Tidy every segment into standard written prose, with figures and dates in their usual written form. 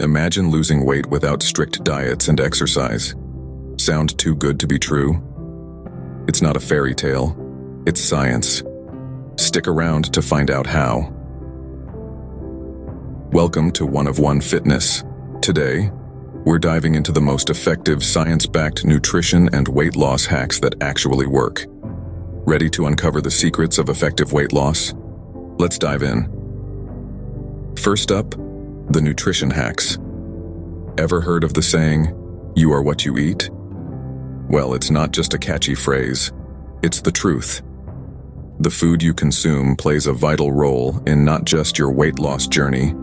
Imagine losing weight without strict diets and exercise. Sound too good to be true? It's not a fairy tale. It's science. Stick around to find out how. Welcome to One of One Fitness. Today, we're diving into the most effective science-backed nutrition and weight loss hacks that actually work. Ready to uncover the secrets of effective weight loss? Let's dive in. First up, the nutrition hacks. Ever heard of the saying, "You are what you eat"? Well, it's not just a catchy phrase. It's the truth. The food you consume plays a vital role in not just your weight loss journey,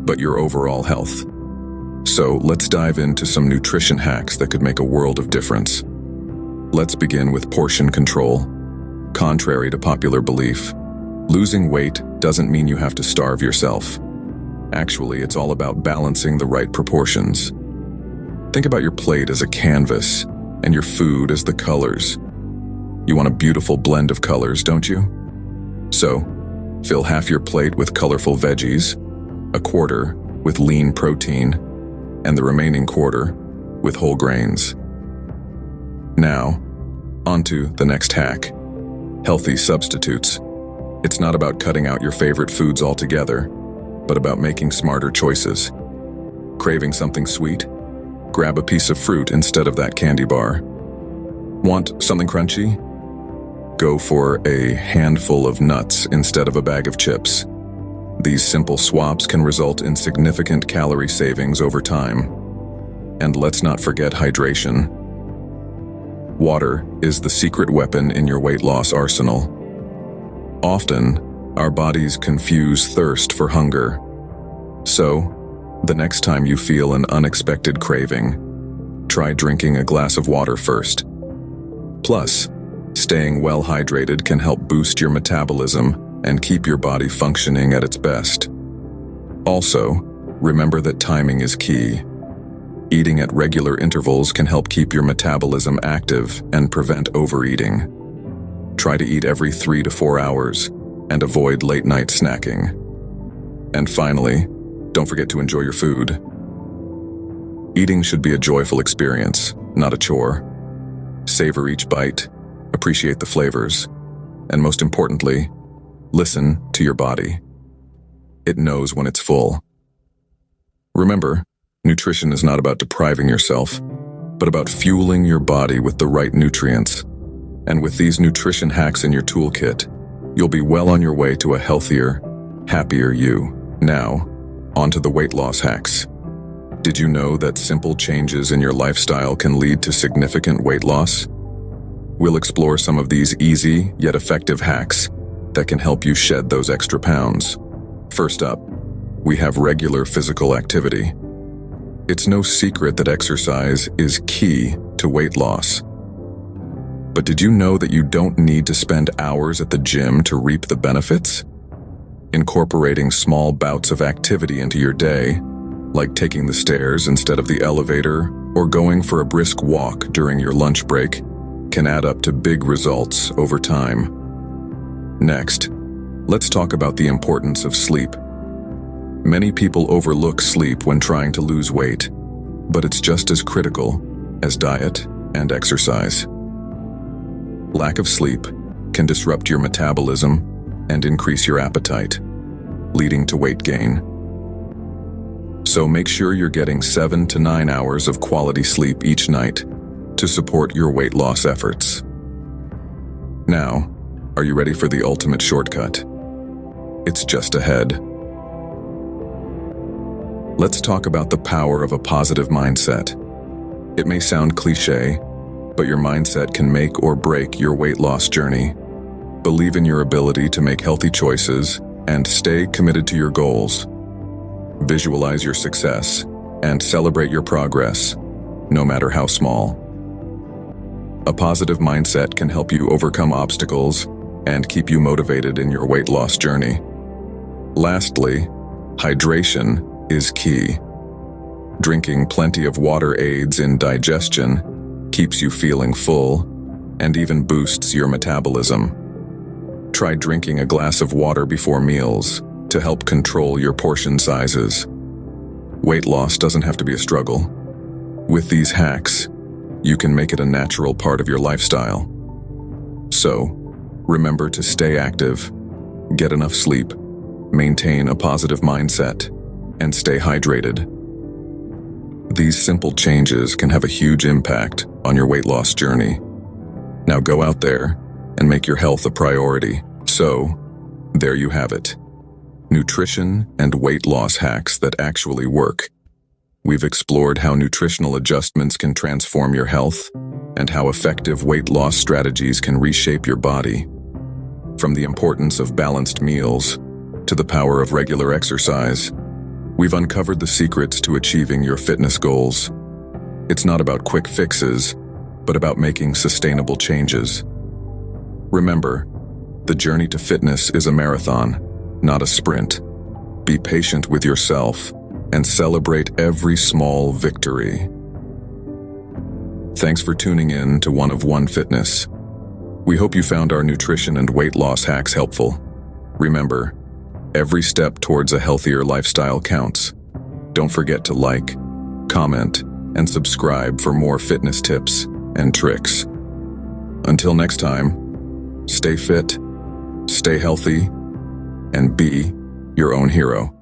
but your overall health. So let's dive into some nutrition hacks that could make a world of difference. Let's begin with portion control. Contrary to popular belief, losing weight doesn't mean you have to starve yourself. Actually, it's all about balancing the right proportions. Think about your plate as a canvas and your food as the colors. You want a beautiful blend of colors, don't you? So, fill half your plate with colorful veggies, a quarter with lean protein, and the remaining quarter with whole grains. Now, onto the next hack. Healthy substitutes. It's not about cutting out your favorite foods altogether, but about making smarter choices. Craving something sweet? Grab a piece of fruit instead of that candy bar. Want something crunchy? Go for a handful of nuts instead of a bag of chips. These simple swaps can result in significant calorie savings over time. And let's not forget hydration. Water is the secret weapon in your weight loss arsenal. Often, our bodies confuse thirst for hunger. So, the next time you feel an unexpected craving, try drinking a glass of water first. Plus, staying well hydrated can help boost your metabolism and keep your body functioning at its best. Also, remember that timing is key. Eating at regular intervals can help keep your metabolism active and prevent overeating. Try to eat every 3 to 4 hours and avoid late-night snacking. And finally, don't forget to enjoy your food. Eating should be a joyful experience, not a chore. Savor each bite, appreciate the flavors, and most importantly, listen to your body. It knows when it's full. Remember, nutrition is not about depriving yourself, but about fueling your body with the right nutrients. And with these nutrition hacks in your toolkit, you'll be well on your way to a healthier, happier you. Now, onto the weight loss hacks. Did you know that simple changes in your lifestyle can lead to significant weight loss? We'll explore some of these easy yet effective hacks that can help you shed those extra pounds. First up, we have regular physical activity. It's no secret that exercise is key to weight loss. But did you know that you don't need to spend hours at the gym to reap the benefits? Incorporating small bouts of activity into your day, like taking the stairs instead of the elevator or going for a brisk walk during your lunch break, can add up to big results over time. Next, let's talk about the importance of sleep. Many people overlook sleep when trying to lose weight, but it's just as critical as diet and exercise. Lack of sleep can disrupt your metabolism and increase your appetite, leading to weight gain. So make sure you're getting 7 to 9 hours of quality sleep each night to support your weight loss efforts. Now, are you ready for the ultimate shortcut? It's just ahead. Let's talk about the power of a positive mindset. It may sound cliché, but your mindset can make or break your weight loss journey. Believe in your ability to make healthy choices and stay committed to your goals. Visualize your success and celebrate your progress, no matter how small. A positive mindset can help you overcome obstacles and keep you motivated in your weight loss journey. Lastly, hydration is key. Drinking plenty of water aids in digestion, keeps you feeling full, and even boosts your metabolism. Try drinking a glass of water before meals to help control your portion sizes. Weight loss doesn't have to be a struggle. With these hacks, you can make it a natural part of your lifestyle. So, remember to stay active, get enough sleep, maintain a positive mindset, and stay hydrated. These simple changes can have a huge impact on your weight loss journey. Now go out there and make your health a priority. So, there you have it. Nutrition and weight loss hacks that actually work. We've explored how nutritional adjustments can transform your health and how effective weight loss strategies can reshape your body. From the importance of balanced meals to the power of regular exercise, we've uncovered the secrets to achieving your fitness goals. It's not about quick fixes, but about making sustainable changes. Remember, the journey to fitness is a marathon, not a sprint. Be patient with yourself and celebrate every small victory. Thanks for tuning in to One of One Fitness. We hope you found our nutrition and weight loss hacks helpful. Remember, every step towards a healthier lifestyle counts. Don't forget to like, comment, and subscribe for more fitness tips and tricks. Until next time, stay fit, stay healthy, and be your own hero.